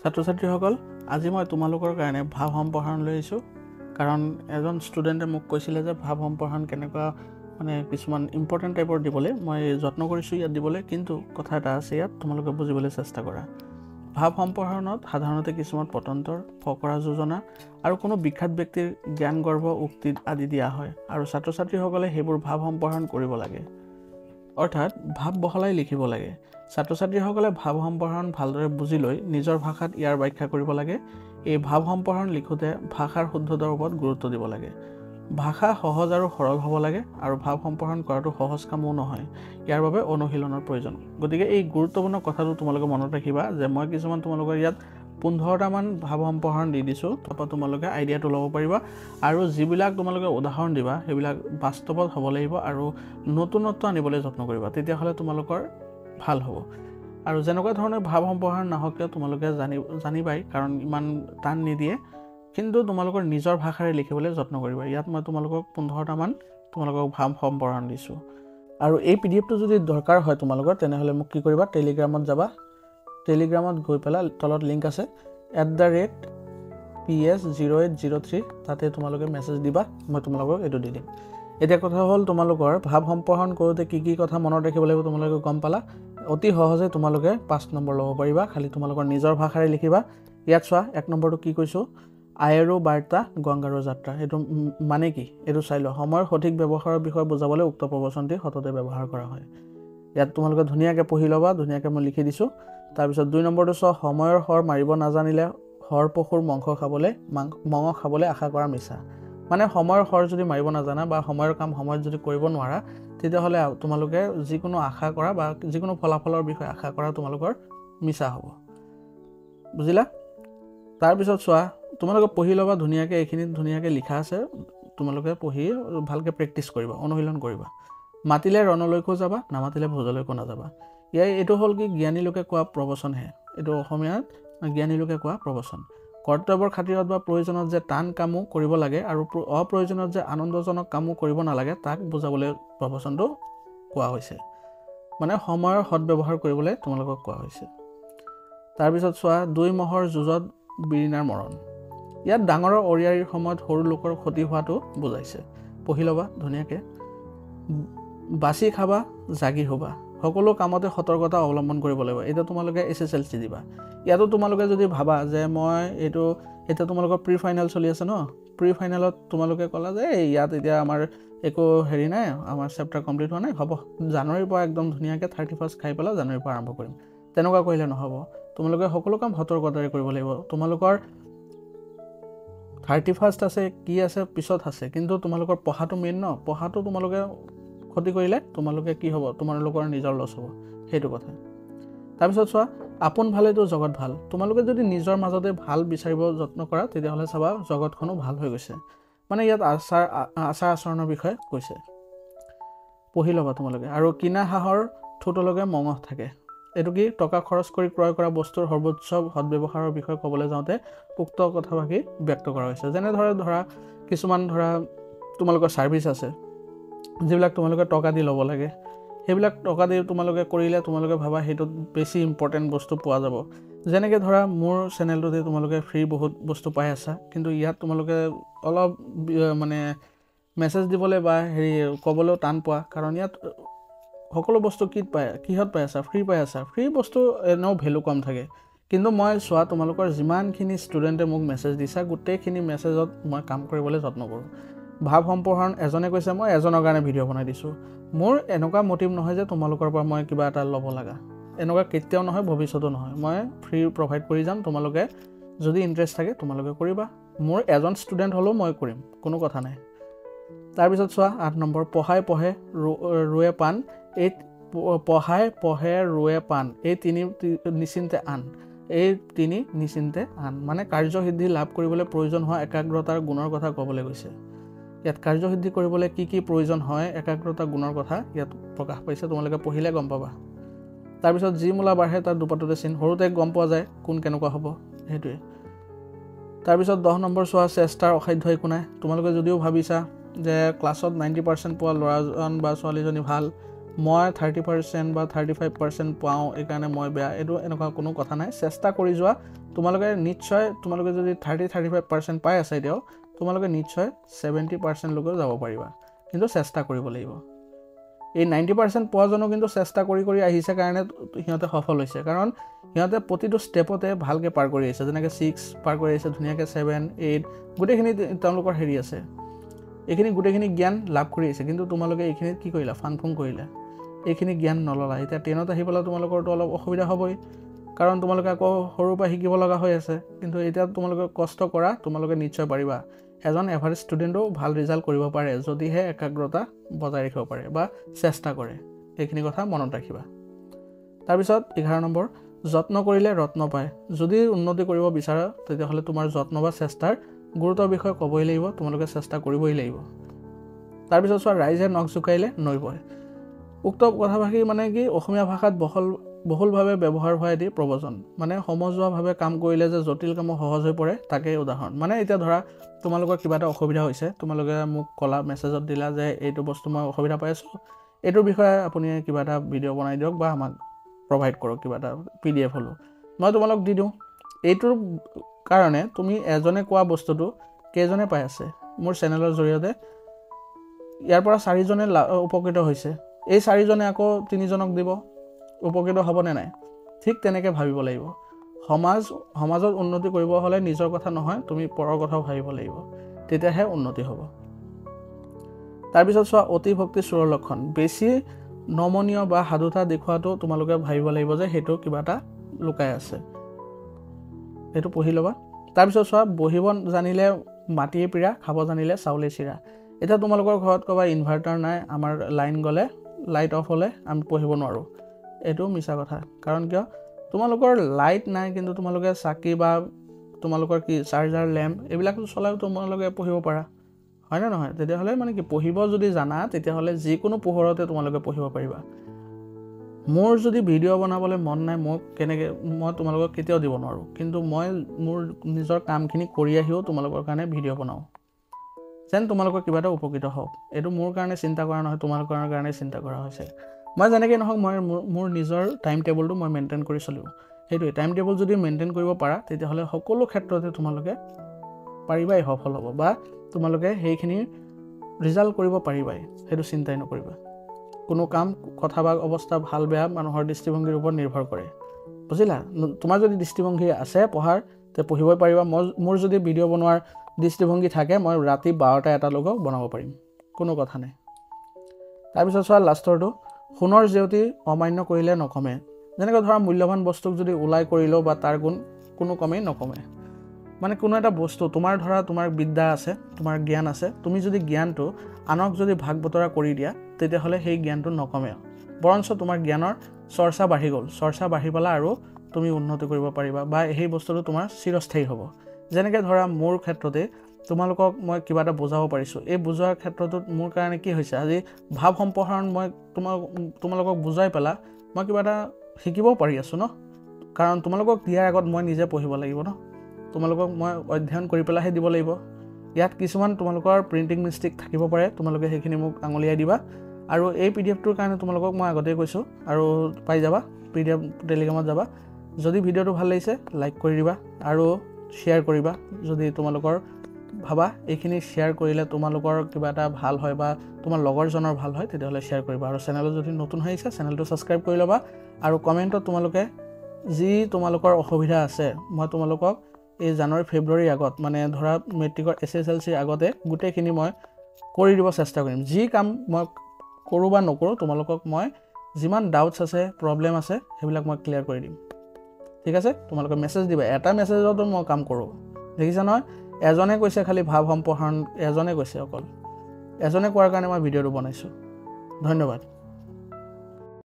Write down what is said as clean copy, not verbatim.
ছাত্ৰ ছাত্ৰীসকল আজি মই তোমালোকৰ কাৰণে ভাৱ সম্প্ৰসাৰণ লৈ আহিছোঁ কাৰণ এজন ষ্টুডেণ্টে মোক কৈছিলে যে ভাৱ সম্প্ৰসাৰণ কেনেকুৱা মানে কিছুমান ইম্পৰ্টেণ্ট টাইপৰ দিবলৈ মই যত্ন কৰিছোঁ ইয়াত দিবলৈ কিন্তু কথা এটা আছে ইয়াত তোমালোকে বুজিবলৈ চেষ্টা কৰা ভাৱ সম্প্ৰসাৰণত সাধাৰণতে কিছুমান পতন্তৰ ফকৰা যোজনা আৰু কোনো বিখ্যাত ব্যক্তিৰ জ্ঞানগৰ্ভ উক্তি আদি দিয়া হয় আৰু ছাত্ৰ ছাত্ৰীসকলে সেইবোৰ ভাৱ সম্প্ৰসাৰণ কৰিব লাগে অৰ্থাৎ ভাৱ বহলাই লিখিব লাগে ছাত্ৰ ছাত্ৰীসকলে ভাৱ সম্প্ৰসাৰণ ভালদৰে বুজি লৈ নিজৰ ভাষাত ইয়াৰ ব্যাখ্যা কৰিব লাগে এই ভাৱ সম্প্ৰসাৰণ লিখোতে ভাষাৰ শুদ্ধতাৰ ওপৰত গুৰুত্ব দিব লাগে ভাষা সহজ আৰু সৰল হ'ব লাগে আৰু ভাৱ সম্প্ৰসাৰণ কৰাটো সহজ কামো নহয় ইয়াৰ বাবে অনুশীলনৰ প্ৰয়োজন গতিকে এই গুৰুত্বপূৰ্ণ কথাটো তোমালোকে মনত ৰাখিবা যে মই কিছুমান তোমালোকৰ ইয়াত 15টা মান ভাৱ সম্প্ৰসাৰণ দি দিছোঁ তাৰপৰা তোমালোকে আইডিয়াটো ল'ব পাৰিবা আৰু যিবিলাক তোমালোকে উদাহৰণ দিবা সেইবিলাক বাস্তৱত হ'ব লাগিব আৰু নতুনত্ব আনিবলৈ যত্ন কৰিবা তেতিয়াহ'লে তোমালোকৰ ভাল হ'ব আৰু যেনেকুৱা ধৰণৰ ভাৱ সম্প্ৰসাৰণ নহওক কিয় তোমালোকে জানিবাই কাৰণ ইমান টান নিদিয়ে কিন্তু তোমালোকৰ নিজৰ ভাষাৰে লিখিবলৈ যত্ন কৰিবা ইয়াত মই তোমালোকক 15টা মান তোমালোকক ভাৱ সম্প্ৰসাৰণ দিছোঁ আৰু এই পিডিএফটো যদি দৰকাৰ হয় তোমালোকৰ তেনেহ'লে মোক কি কৰিবা টেলিগ্ৰামত যাবা টেলিগ্ৰামত গৈ পেলাই তলত লিংক আছে @ps0803 তাতে তোমালোকে মেছেজ দিবা মই তোমালোকক এইটো দি দিম এতিয়া কথা হ'ল তোমালোকৰ ভাৱ সম্প্ৰসাৰণ কৰোঁতে কি কি কথা মনত ৰাখিব লাগিব তোমালোকে গম পালা অতি সহজে তোমালোকে 5 নম্বৰ ল'ব পাৰিবা খালি তোমালোকৰ নিজৰ ভাষাৰে লিখিবা ইয়াত চোৱা 1 নম্বৰটো কি কৈছোঁ আয়েৰো বাৰ্তা গংগাৰো যাত্ৰা এইটো মানে কি এইটো চাই লোৱা সময়ৰ সঠিক ব্যৱহাৰৰ বিষয়ে বুজাবলৈ উক্ত প্ৰবচনটি সততে ব্যৱহাৰ কৰা হয় ইয়াত তোমালোকে ধুনীয়াকৈ পঢ়ি ল'বা ধুনীয়াকৈ মই লিখি দিছোঁ তাৰপিছত 2 নম্বৰটো চোৱা সময়ৰ হৰ মাৰিব নাজানিলে হৰ পশুৰ মংস খাবলৈ আশা কৰা মিছা মানে সময়ৰ হৰ যদি মাৰিব নাজানা বা সময়ৰ কাম সময়ত যদি কৰিব নোৱাৰা তেতিয়াহ'লে তোমালোকে যিকোনো আশা কৰা বা যিকোনো ফলাফলৰ বিষয়ে আশা কৰা তোমালোকৰ মিছা হ'ব বুজিলা তাৰপিছত চোৱা তোমালোকে পঢ়ি ল'বা ধুনীয়াকৈ এইখিনিত ধুনীয়াকৈ লিখা আছে তোমালোকে পঢ়ি ভালকৈ প্ৰেক্টিছ কৰিবা অনুশীলন কৰিবা মাতিলে ৰণলৈকো যাবা নামাতিলে ভোজলৈকো নাযাবা এইটো হ'ল কি জ্ঞানী লোকে কোৱা প্ৰবচনহে এইটো অসমীয়াত জ্ঞানী লোকে কোৱা প্ৰবচন কৰ্তব্যৰ খাতিৰত বা প্ৰয়োজনত যে টান কামো কৰিব লাগে আৰু অপ্ৰয়োজনত যে আনন্দজনক কামো কৰিব নালাগে তাক বুজাবলৈ প্ৰবচনটো কোৱা হৈছে মানে সময়ৰ সদব্যৱহাৰ কৰিবলৈ তোমালোকক কোৱা হৈছে তাৰপিছত চোৱা 2 মহৰ যুঁজত বিৰিণাৰ মৰণ ইয়াত ডাঙৰৰ অৰিয়াৰীৰ সময়ত সৰু লোকৰ ক্ষতি হোৱাটো বুজাইছে পঢ়ি ল'বা ধুনীয়াকৈ বাছি খাবা জাগি হ'বা সকলো কামতে সতৰ্কতা অৱলম্বন কৰিব লাগিব এতিয়া তোমালোকে SSLC দিবা ইয়াতো তোমালোকে যদি ভাবা যে মই এতিয়া তোমালোকৰ প্ৰি ফাইনেল চলি আছে ন প্ৰি ফাইনেলত তোমালোকে ক'লা যে ইয়াত এতিয়া আমাৰ একো হেৰি নাই আমাৰ চেপ্টাৰ কমপ্লিট হোৱা নাই হ'ব জানুৱাৰীৰ পৰা একদম ধুনীয়াকৈ 31st খাই পেলাই জানুৱাৰীৰ পৰা আৰম্ভ কৰিম তেনেকুৱা কৰিলে নহ'ব তোমালোকে সকলো কাম সতৰ্কতাৰে কৰিব লাগিব তোমালোকৰ 31st আছে কি আছে পিছত আছে কিন্তু তোমালোকৰ পঢ়াটো মেইন ন পঢ়াটো তোমালোকে ক্ষতি কৰিলে তোমালোকে কি হ'ব তোমালোকৰ নিজৰ লছ হ'ব সেইটো কথা তাৰপিছত চোৱা আপোন ভালেতো জগত ভাল তোমালোকে যদি নিজৰ মাজতে ভাল বিচাৰিব যত্ন কৰা তেতিয়াহ'লে চাবা জগতখনো ভাল হৈ গৈছে মানে ইয়াত আচাৰ আচৰণৰ বিষয়ে কৈছে পঢ়ি ল'বা তোমালোকে আৰু কিনা হাঁহৰ ঠোঁটলৈকে মঙহ থাকে এইটো কি টকা খৰচ কৰি ক্ৰয় কৰা বস্তুৰ সৰ্বোচ্চ সদব্যৱহাৰৰ বিষয়ে ক'বলৈ যাওঁতে উক্ত কথাভাগি ব্যক্ত কৰা হৈছে যেনে ধৰা কিছুমান তোমালোকৰ ছাৰ্ভিচ আছে যিবিলাক তোমালোকে টকা দি ল'ব লাগে সেইবিলাক টকা দি তোমালোকে কৰিলে তোমালোকে ভাবা সেইটোত বেছি ইম্পৰ্টেণ্ট বস্তু পোৱা যাব যেনেকৈ ধৰা মোৰ চেনেলটোতে তোমালোকে ফ্ৰী বহুত বস্তু পাই আছা কিন্তু ইয়াত তোমালোকে অলপ মানে মেছেজ দিবলৈ বা ক'বলৈও টান পোৱা কাৰণ ইয়াত সকলো বস্তু কিহত পাই আছা ফ্ৰী বস্তু এনেও ভেলু কম থাকে কিন্তু মই চোৱা তোমালোকৰ যিমানখিনি ষ্টুডেণ্টে মোক মেছেজ দিছা গোটেইখিনি মেছেজত মই কাম কৰিবলৈ যত্ন কৰোঁ ভাৱ সম্প্ৰসাৰণ এজনে কৈছে মই এজনৰ কাৰণে ভিডিঅ' বনাই দিছোঁ মোৰ এনেকুৱা মটিভ নহয় যে তোমালোকৰ পৰা মই কিবা এটা ল'ব লগা এনেকুৱা কেতিয়াও নহয় ভৱিষ্যতো নহয় মই ফ্ৰী প্ৰভাইড কৰি যাম তোমালোকে যদি ইণ্টাৰেষ্ট থাকে তোমালোকে কৰিবা মোৰ এজন ষ্টুডেণ্ট হ'লেও মই কৰিম কোনো কথা নাই তাৰপিছত চোৱা 8 নম্বৰ পঢ়াই পঢ়ে ৰুৱে পাণ এই পঢ়াই পঢ়ে ৰুৱে পাণ এই তিনি নিশ্চিন্তে আন মানে কাৰ্যসিদ্ধি লাভ কৰিবলৈ প্ৰয়োজন হোৱা একাগ্ৰতাৰ গুণৰ কথা ক'বলৈ গৈছে ইয়াত কাৰ্যসিদ্ধি কৰিবলৈ কি কি প্ৰয়োজন হয় একাগ্ৰতা গুণৰ কথা ইয়াত প্ৰকাশ পাইছে তোমালোকে পঢ়িলে গম পাবা তাৰপিছত যি মূলা বাঢ়ে তাৰ দুপাততে চিন সৰুতে গম পোৱা যায় কোন কেনেকুৱা হ'ব সেইটোৱে তাৰপিছত 10 নম্বৰ চোৱা চেষ্টাৰ অসাধ্য একো নাই তোমালোকে যদিও ভাবিছা যে ক্লাছত 90% পোৱা ল'ৰাজন বা ছোৱালীজনী ভাল মই 30% বা 35% পাওঁ এইকাৰণে মই বেয়া এইটো এনেকুৱা কোনো কথা নাই চেষ্টা কৰি যোৱা তোমালোকে নিশ্চয় তোমালোকে যদি 30-35% পাই আছে এতিয়াও তোমালোকে নিশ্চয় 70% লৈকে যাব পাৰিবা কিন্তু চেষ্টা কৰিব লাগিব এই 90% পোৱাজনো কিন্তু চেষ্টা কৰি আহিছে কাৰণে সিহঁতে সফল হৈছে কাৰণ সিহঁতে প্ৰতিটো ষ্টেপতে ভালকৈ পাৰ কৰি আহিছে যেনেকৈ 6 পাৰ কৰি আহিছে ধুনীয়াকৈ 7 8 গোটেইখিনি তেওঁলোকৰ হেৰি আছে এইখিনি গোটেইখিনি জ্ঞান লাভ কৰি আহিছে কিন্তু তোমালোকে এইখিনিত কি কৰিলা ফাংফুং কৰিলা এইখিনি জ্ঞান নললা এতিয়া 10ত আহি পেলাই তোমালোকৰতো অলপ অসুবিধা হ'বই কাৰণ তোমালোকে আকৌ সৰুৰ পৰা শিকিব লগা হৈ আছে কিন্তু এতিয়া তোমালোকে কষ্ট কৰা তোমালোকে নিশ্চয় পাৰিবা এজন এভাৰেজ ষ্টুডেণ্টও ভাল ৰিজাল্ট কৰিব পাৰে যদিহে একাগ্ৰতা বজাই ৰাখিব পাৰে বা চেষ্টা কৰে এইখিনি কথা মনত ৰাখিবা তাৰপিছত 11 নম্বৰ যত্ন কৰিলে ৰত্ন পায় যদি উন্নতি কৰিব বিচাৰা তেতিয়াহ'লে তোমাৰ যত্ন বা চেষ্টাৰ গুৰুত্বৰ বিষয়ে ক'বই লাগিব তোমালোকে চেষ্টা কৰিবই লাগিব তাৰপিছত চোৱা ৰাইজে নখ জোকাইলে নৈ বয় উক্ত কথাভাষী মানে কি অসমীয়া ভাষাত বহুলভাৱে ব্যৱহাৰ হোৱা এটি প্ৰবচন মানে সমজুৱাভাৱে কাম কৰিলে যে জটিল কামো সহজ হৈ পৰে তাকে উদাহৰণ মানে এতিয়া ধৰা তোমালোকৰ কিবা এটা অসুবিধা হৈছে তোমালোকে মোক কলা মেছেজত দিলা যে এইটো বস্তু মই অসুবিধা পাই আছোঁ এইটোৰ বিষয়ে আপুনি কিবা এটা ভিডিঅ' বনাই দিয়ক বা আমাক প্ৰভাইড কৰক কিবা এটা PDF হ'লো মই তোমালোক দি দিওঁ এইটোৰ কাৰণে তুমি এজনে কোৱা বস্তুটো কেইজনে পাই আছে মোৰ চেনেলৰ জৰিয়তে ইয়াৰ পৰা 4জনে উপকৃত হৈছে এই 4জনে আকৌ 3জনক দিব উপকৃত হ'বনে নাই ঠিক তেনেকৈ ভাবিব লাগিব সমাজত উন্নতি কৰিব হ'লে নিজৰ কথা নহয় তুমি পৰৰ কথাও ভাবিব লাগিব তেতিয়াহে উন্নতি হ'ব তাৰপিছত চোৱা অতি ভক্তি চুৰৰ লক্ষণ বেছি নমনীয় বা সাধুতা দেখুৱাটো তোমালোকে ভাবিব লাগিব যে সেইটো কিবা এটা লুকাই আছে এইটো পঢ়ি ল'বা তাৰপিছত চোৱা বহিব জানিলে মাটিয়ে পিৰা খাব জানিলে চাউলে চিৰা এতিয়া তোমালোকৰ ঘৰত ক'বা ইনভাৰ্টাৰ নাই আমাৰ লাইন গ'লে লাইট অফ হ'লে আমি পঢ়িব নোৱাৰোঁ এইটো মিছা কথা কাৰণ কিয় তোমালোকৰ লাইট নাই কিন্তু তোমালোকে চাকি বা তোমালোকৰ কি চাৰ্জাৰ লেম্প এইবিলাক চলাইও তোমালোকে পঢ়িব পাৰা হয় না নহয় তেতিয়াহ'লে মানে কি পঢ়িব যদি জানা তেতিয়াহ'লে যিকোনো পোহৰতে তোমালোকে পঢ়িব পাৰিবা মোৰ যদি ভিডিঅ' বনাবলৈ মন নাই মই তোমালোকক কেতিয়াও দিব নোৱাৰোঁ কিন্তু মই মোৰ নিজৰ কামখিনি কৰি আহিও তোমালোকৰ কাৰণে ভিডিঅ' বনাওঁ যেন তোমালোকৰ কিবা এটা উপকৃত হওক এইটো মোৰ কাৰণে চিন্তা কৰা নহয় তোমালোকৰ কাৰণে চিন্তা কৰা হৈছে মই যেনেকৈ নহওক মই মোৰ নিজৰ টাইম টেবুলটো মই মেইনটেইন কৰি চলিব সেইটোৱে টাইম টেবুল যদি মেইনটেইন কৰিব পাৰা তেতিয়াহ'লে সকলো ক্ষেত্ৰতে তোমালোকে পাৰিবাই সফল হ'ব বা তোমালোকে সেইখিনি ৰিজাল্ট কৰিব পাৰিবাই সেইটো চিন্তাই নকৰিবা কোনো কাম কথা বা অৱস্থা ভাল বেয়া মানুহৰ দৃষ্টিভংগীৰ ওপৰত নিৰ্ভৰ কৰে বুজিলা তোমাৰ যদি দৃষ্টিভংগী আছে পঢ়াৰ তে পঢ়িবই পাৰিবা মোৰ যদি ভিডিঅ' বনোৱাৰ দৃষ্টিভংগী থাকে মই ৰাতি 12টা 1টালৈকে বনাব পাৰিম কোনো কথা নাই তাৰপিছত চোৱা লাষ্টৰটো সোণৰ জেউতি অমান্য কৰিলে নকমে যেনেকৈ ধৰা মূল্যৱান বস্তুক যদি ওলাই কৰিলেও বা তাৰ গুণ কোনো কমেই নকমে মানে কোনো এটা বস্তু তোমাৰ বিদ্যা আছে তোমাৰ জ্ঞান আছে তুমি যদি জ্ঞানটো আনক যদি ভাগ বতৰা কৰি দিয়া তেতিয়াহ'লে সেই জ্ঞানটো নকমে বৰঞ্চ তোমাৰ জ্ঞানৰ চৰ্চা বাঢ়ি পেলাই আৰু তুমি উন্নতি কৰিব পাৰিবা বা সেই বস্তুটো তোমাৰ চিৰস্থায়ী হ'ব যেনেকৈ ধৰা মোৰ ক্ষেত্ৰতে তোমালোকক মই কিবা এটা বুজাব পাৰিছোঁ এই বুজোৱাৰ ক্ষেত্ৰটোত মোৰ কাৰণে কি হৈছে আজি ভাৱ সম্প্ৰসাৰণ মই তোমালোকক বুজাই পেলাই মই কিবা এটা শিকিব পাৰি আছোঁ ন কাৰণ তোমালোকক দিয়াৰ আগত মই নিজে পঢ়িব লাগিব ন তোমালোকক মই অধ্যয়ন কৰি পেলাইহে দিব লাগিব ইয়াত কিছুমান তোমালোকৰ প্ৰিণ্টিং মিষ্টেক থাকিব পাৰে তোমালোকে সেইখিনি মোক আঙুলিয়াই দিবা আৰু এই PDFটোৰ কাৰণে তোমালোকক মই আগতেই কৈছোঁ আৰু পাই যাবা PDF টেলিগ্ৰামত যাবা যদি ভিডিঅ'টো ভাল লাগিছে লাইক কৰি দিবা আৰু শ্বেয়াৰ কৰিবা যদি তোমালোকৰ ভাবা এইখিনি শ্বেয়াৰ কৰিলে তোমালোকৰ কিবা এটা ভাল হয় বা তোমাৰ লগৰজনৰ ভাল হয় তেতিয়াহ'লে শ্বেয়াৰ কৰিবা আৰু চেনেলত যদি নতুন হৈ আহিছে চেনেলটো ছাবস্ক্ৰাইব কৰি ল'বা আৰু কমেণ্টত তোমালোকে যি তোমালোকৰ অসুবিধা আছে মই তোমালোকক এই জানুৱাৰী ফেব্ৰুৱাৰীৰ আগত মানে ধৰা মেট্ৰিকৰ SSLC আগতে গোটেইখিনি মই কৰি দিব চেষ্টা কৰিম যি কাম মই কৰোঁ বা নকৰোঁ তোমালোকক মই যিমান ডাউটছ আছে প্ৰব্লেম আছে সেইবিলাক মই ক্লিয়াৰ কৰি দিম ঠিক আছে তোমালোকে মেছেজ দিবা এটা মেছেজতো মই কাম কৰোঁ দেখিছা নহয় এজনে কৈছে খালি ভাৱ সম্প্ৰসাৰণ এজনে কৈছে অকল এজনে কোৱাৰ কাৰণে মই ভিডিঅ'টো বনাইছোঁ ধন্যবাদ